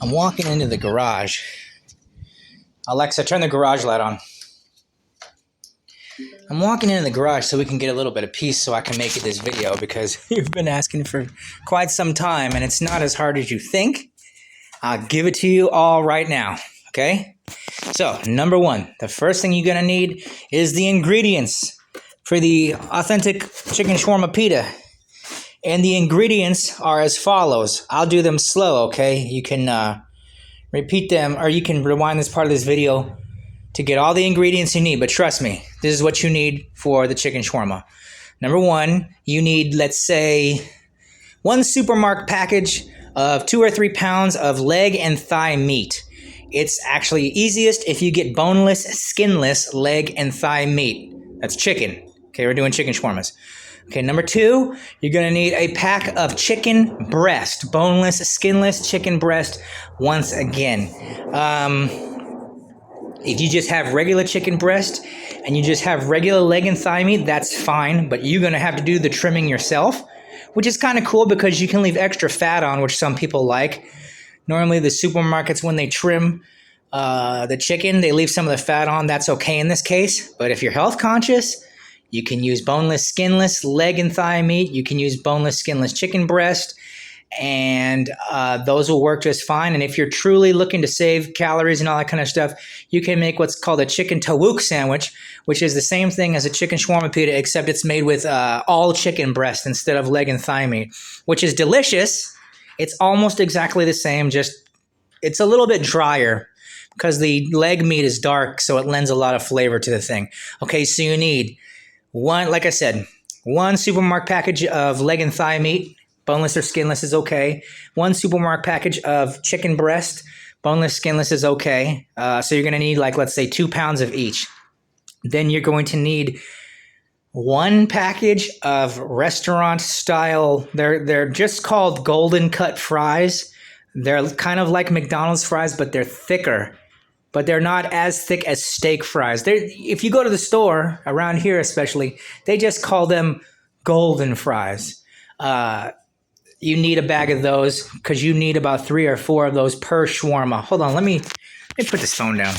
I'm walking into the garage. Alexa, turn the garage light on. I'm walking into the garage so we can get a little bit of peace so I can make this video because you've been asking for quite some time and it's not as hard as you think. I'll give it to you all right now, okay? So, number one, the first thing you're going to need is the ingredients for the authentic chicken shawarma pita. And the ingredients are as follows. I'll do them slow, okay? You can repeat them, or you can rewind this part of this video to get all the ingredients you need. But trust me, this is what you need for the chicken shawarma. Number one, you need, let's say, one supermarket package of 2 or 3 pounds of leg and thigh meat. It's actually easiest if you get boneless, skinless leg and thigh meat. That's chicken. Okay, we're doing chicken shawarmas. Okay, number two, you're going to need a pack of chicken breast, boneless, skinless chicken breast once again. If you just have regular chicken breast and you just have regular leg and thigh meat, that's fine, but you're going to have to do the trimming yourself, which is kind of cool because you can leave extra fat on, which some people like. Normally the supermarkets, when they trim the chicken, they leave some of the fat on. That's okay in this case, but if you're health conscious, you can use boneless, skinless leg and thigh meat. You can use boneless, skinless chicken breast, and those will work just fine. And if you're truly looking to save calories and all that kind of stuff, you can make what's called a chicken tawuk sandwich, which is the same thing as a chicken shawarma pita, except it's made with all chicken breast instead of leg and thigh meat, which is delicious. It's almost exactly the same, just it's a little bit drier because the leg meat is dark, so it lends a lot of flavor to the thing. Okay, so you need one, like I said, one supermarket package of leg and thigh meat. Boneless or skinless is okay. One supermarket package of chicken breast. Boneless, skinless is okay. So you're going to need, like, let's say 2 pounds of each. Then you're going to need one package of restaurant style. They're just called golden cut fries. They're kind of like McDonald's fries, but they're thicker. But they're not as thick as steak fries. If you go to the store, around here especially, they just call them golden fries. You need a bag of those because you need about 3 or 4 of those per shawarma. Hold on, let me put this phone down.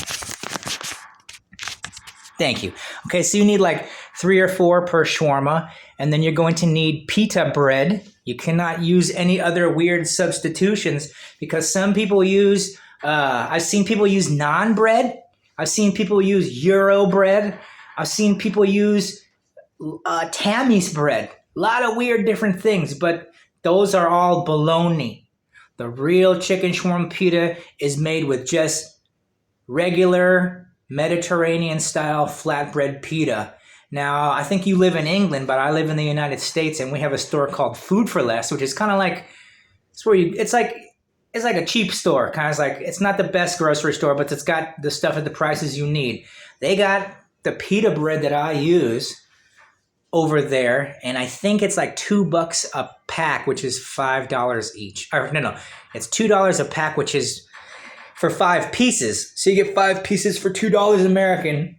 Thank you. Okay, so you need like 3 or 4 per shawarma, and then you're going to need pita bread. You cannot use any other weird substitutions because some people use, I've seen people use naan bread. I've seen people use Euro bread. I've seen people use Tammy's bread. A lot of weird different things, but those are all baloney. The real chicken shawarma pita is made with just regular Mediterranean style flatbread pita. Now, I think you live in England, but I live in the United States, and we have a store called Food for Less, which is kind of like, it's like a cheap store. Kind of like, it's not the best grocery store, but it's got the stuff at the prices you need. They got the pita bread that I use over there, and I think it's like $2 a pack, which is $5 each. Or no, it's $2 a pack, which is for 5 pieces. So you get 5 pieces for $2 American,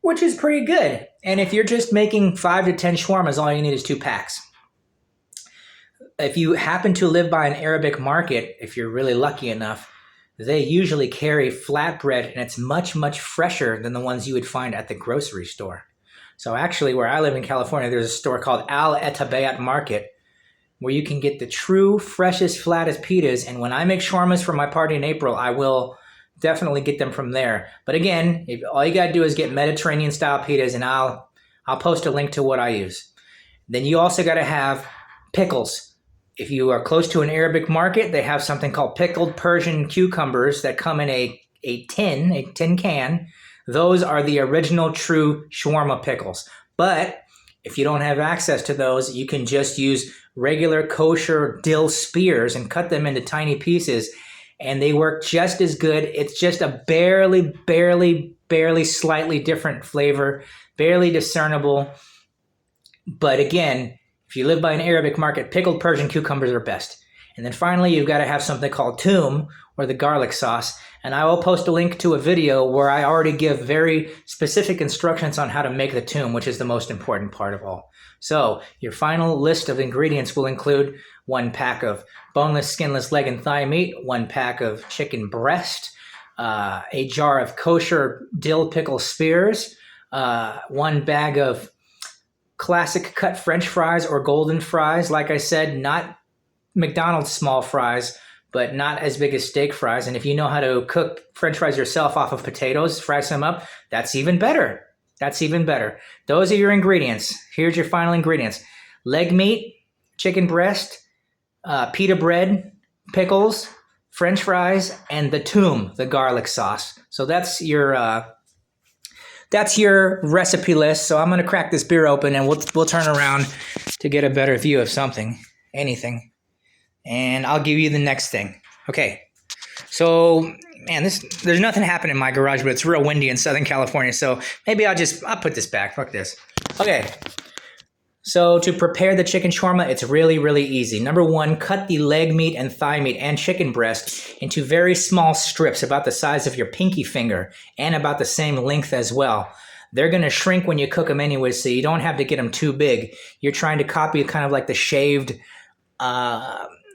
which is pretty good. And if you're just making 5 to 10 shawarmas, all you need is 2 packs. If you happen to live by an Arabic market, if you're really lucky enough, they usually carry flatbread, and it's much, much fresher than the ones you would find at the grocery store. So actually, where I live in California, there's a store called Al Etabayat Market where you can get the true, freshest, flattest pitas. And when I make shawarmas for my party in April, I will definitely get them from there. But again, all you got to do is get Mediterranean-style pitas, and I'll post a link to what I use. Then you also got to have pickles. If you are close to an Arabic market, they have something called pickled Persian cucumbers that come in a tin can. Those are the original true shawarma pickles. But if you don't have access to those, you can just use regular kosher dill spears and cut them into tiny pieces, and they work just as good. It's just a barely slightly different flavor, barely discernible. But again, if you live by an Arabic market, pickled Persian cucumbers are best. And then finally, you've got to have something called toom, or the garlic sauce. And I will post a link to a video where I already give very specific instructions on how to make the toom, which is the most important part of all. So your final list of ingredients will include 1 pack of boneless, skinless leg and thigh meat, 1 pack of chicken breast, a jar of kosher dill pickle spears, 1 bag of classic cut French fries or golden fries. Like I said, not McDonald's small fries, but not as big as steak fries. And if you know how to cook French fries yourself off of potatoes, fry some up, that's even better. That's even better. Those are your ingredients. Here's your final ingredients: leg meat, chicken breast, pita bread, pickles, French fries, and the toom, the garlic sauce. So that's your recipe list. So I'm going to crack this beer open, and we'll turn around to get a better view of anything. And I'll give you the next thing. Okay. So, man, there's nothing happening in my garage, but it's real windy in Southern California. So maybe I'll put this back. Fuck this. Okay. So to prepare the chicken shawarma, it's really, really easy. Number 1, cut the leg meat and thigh meat and chicken breast into very small strips about the size of your pinky finger and about the same length as well. They're going to shrink when you cook them anyway, so you don't have to get them too big. You're trying to copy kind of like the shaved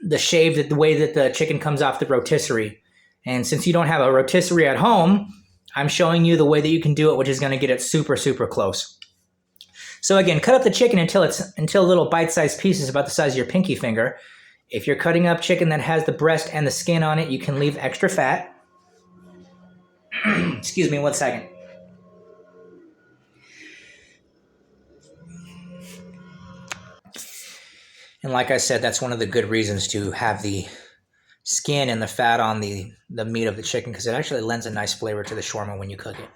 the way that the chicken comes off the rotisserie. And since you don't have a rotisserie at home, I'm showing you the way that you can do it, which is going to get it super, super close. So again, cut up the chicken until little bite-sized pieces about the size of your pinky finger. If you're cutting up chicken that has the breast and the skin on it, you can leave extra fat. Excuse me 1 second. And like I said, that's one of the good reasons to have the skin and the fat on the meat of the chicken, because it actually lends a nice flavor to the shawarma when you cook it.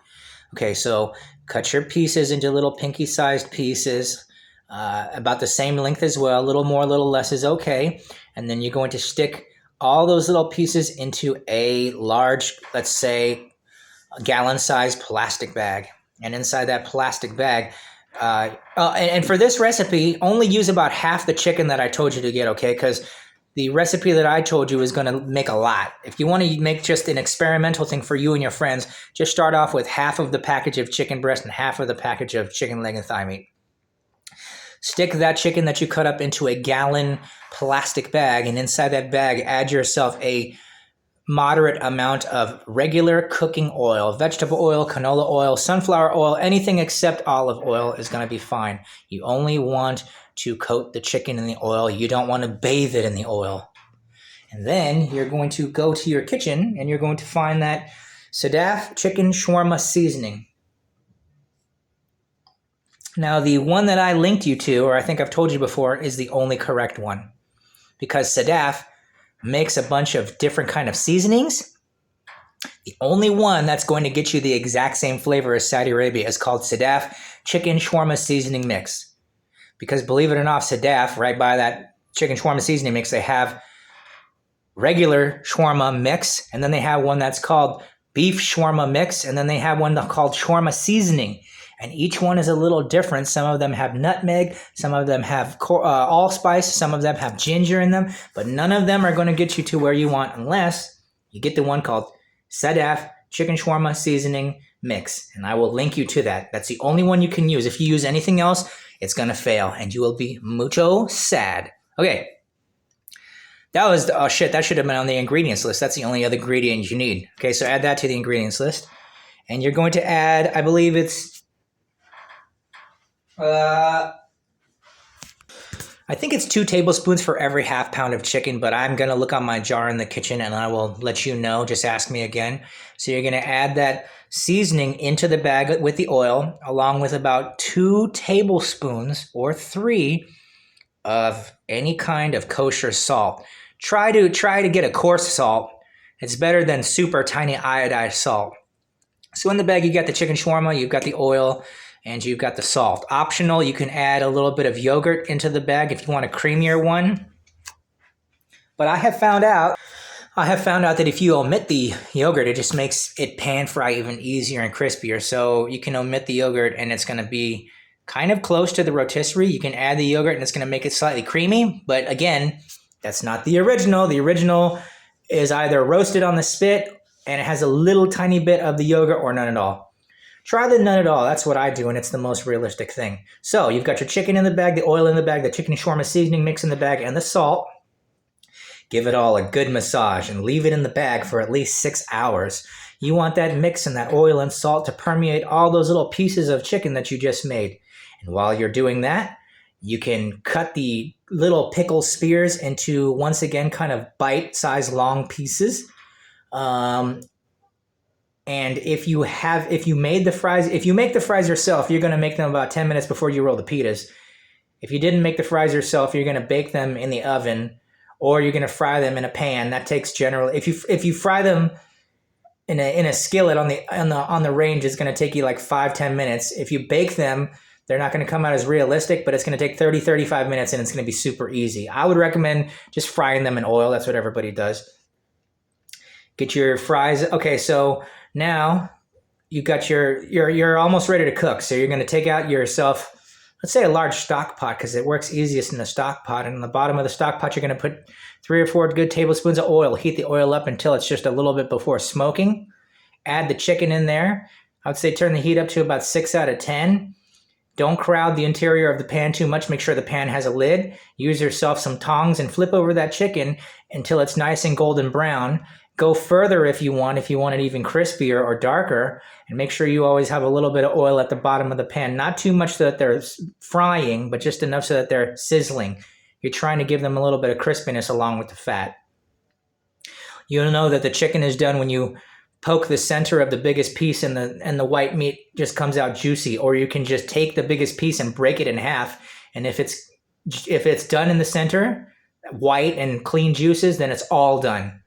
Okay, so cut your pieces into little pinky-sized pieces, about the same length as well. A little more, a little less is okay. And then you're going to stick all those little pieces into a large, let's say, a gallon-sized plastic bag. And inside that plastic bag, and for this recipe, only use about half the chicken that I told you to get, okay? Because the recipe that I told you is going to make a lot. If you want to make just an experimental thing for you and your friends, just start off with half of the package of chicken breast and half of the package of chicken leg and thigh meat. Stick that chicken that you cut up into a gallon plastic bag, and inside that bag, add yourself a moderate amount of regular cooking oil. Vegetable oil, canola oil, sunflower oil, anything except olive oil is going to be fine. You only want to coat the chicken in the oil. You don't want to bathe it in the oil. And then you're going to go to your kitchen and you're going to find that Sadaf chicken shawarma seasoning. Now, the one that I linked you to, or I think I've told you before, is the only correct one, because Sadaf makes a bunch of different kind of seasonings. The only one that's going to get you the exact same flavor as Saudi Arabia is called Sadaf chicken shawarma seasoning mix. Because believe it or not, Sadaf, right by that chicken shawarma seasoning mix, they have regular shawarma mix, and then they have one that's called beef shawarma mix, and then they have one called shawarma seasoning. And each one is a little different. Some of them have nutmeg, some of them have allspice, some of them have ginger in them, but none of them are going to get you to where you want unless you get the one called Sadaf chicken shawarma seasoning mix. And I will link you to that. That's the only one you can use. If you use anything else, it's going to fail and you will be mucho sad. Okay. That should have been on the ingredients list. That's the only other ingredient you need. Okay, so add that to the ingredients list. And you're going to add, I believe it's I think it's 2 tablespoons for every half pound of chicken, but I'm going to look on my jar in the kitchen and I will let you know. Just ask me again. So you're going to add that seasoning into the bag with the oil, along with about 2 tablespoons or 3 of any kind of kosher salt. Try to get a coarse salt. It's better than super tiny iodized salt. So in the bag, you got the chicken shawarma, you've got the oil, and you've got the salt. Optional, you can add a little bit of yogurt into the bag if you want a creamier one. But I have found out that if you omit the yogurt, it just makes it pan fry even easier and crispier. So you can omit the yogurt and it's going to be kind of close to the rotisserie. You can add the yogurt and it's going to make it slightly creamy. But again, That's not the original. The original is either roasted on the spit and it has a little tiny bit of the yogurt or none at all. Try the none at all. That's what I do, and it's the most realistic thing. So you've got your chicken in the bag, the oil in the bag, the chicken shawarma seasoning mix in the bag, and the salt. Give it all a good massage and leave it in the bag for at least 6 hours. You want that mix and that oil and salt to permeate all those little pieces of chicken that you just made. And while you're doing that, you can cut the little pickle spears into, once again, kind of bite-sized long pieces. And if you make the fries yourself, you're going to make them about 10 minutes before you roll the pitas. If you didn't make the fries yourself, you're going to bake them in the oven, or you're going to fry them in a pan. That takes generally, if you fry them in a skillet on the range, it's going to take you like 5-10 minutes. If you bake them, they're not going to come out as realistic, but it's going to take 30-35 minutes, and it's going to be super easy. I would recommend just frying them in oil. That's what everybody does. Get your fries. Okay, so now you got you're almost ready to cook. So you're going to take out yourself, let's say, a large stock pot, because it works easiest in the stock pot. And in the bottom of the stock pot, you're going to put 3 or 4 good tablespoons of oil. Heat the oil up until it's just a little bit before smoking. Add the chicken in there. I would say turn the heat up to about 6 out of 10. Don't crowd the interior of the pan too much. Make sure the pan has a lid. Use yourself some tongs and flip over that chicken until it's nice and golden brown. Go further if you want it even crispier or darker, and make sure you always have a little bit of oil at the bottom of the pan. Not too much so that they're frying, but just enough so that they're sizzling. You're trying to give them a little bit of crispiness along with the fat. You'll know that the chicken is done when you poke the center of the biggest piece and the white meat just comes out juicy, or you can just take the biggest piece and break it in half. And if it's done in the center, white and clean juices, then it's all done.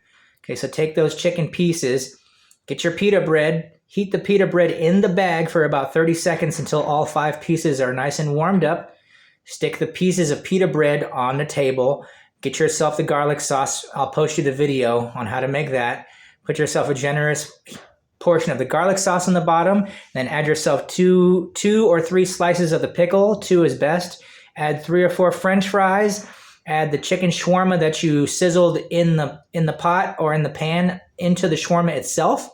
Okay, so take those chicken pieces, get your pita bread, heat the pita bread in the bag for about 30 seconds until all 5 pieces are nice and warmed up. Stick the pieces of pita bread on the table. Get yourself the garlic sauce. I'll post you the video on how to make that. Put yourself a generous portion of the garlic sauce on the bottom, then add yourself two or 3 slices of the pickle. 2 is best. Add 3 or 4 French fries. Add the chicken shawarma that you sizzled in the pot or in the pan into the shawarma itself.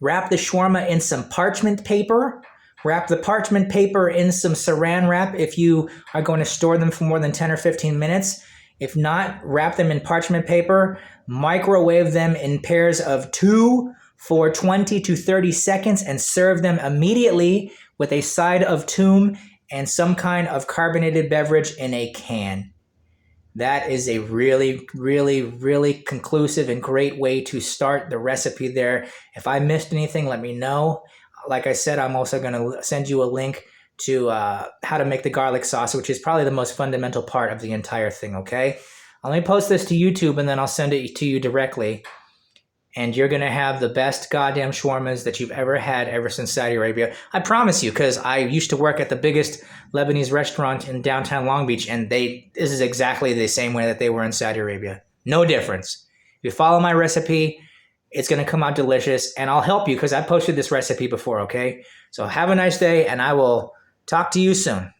Wrap the shawarma in some parchment paper. Wrap the parchment paper in some saran wrap if you are going to store them for more than 10 or 15 minutes. If not, wrap them in parchment paper. Microwave them in pairs of 2 for 20 to 30 seconds and serve them immediately with a side of toum and some kind of carbonated beverage in a can. That is a really, really, really conclusive and great way to start the recipe there. If I missed anything, let me know. Like I said, I'm also going to send you a link to how to make the garlic sauce, which is probably the most fundamental part of the entire thing, okay? Let me post this to YouTube, and then I'll send it to you directly. And you're going to have the best goddamn shawarmas that you've ever had ever since Saudi Arabia. I promise you, because I used to work at the biggest Lebanese restaurant in downtown Long Beach, and this is exactly the same way that they were in Saudi Arabia. No difference. If you follow my recipe, it's going to come out delicious, and I'll help you because I posted this recipe before, okay? So have a nice day, and I will talk to you soon.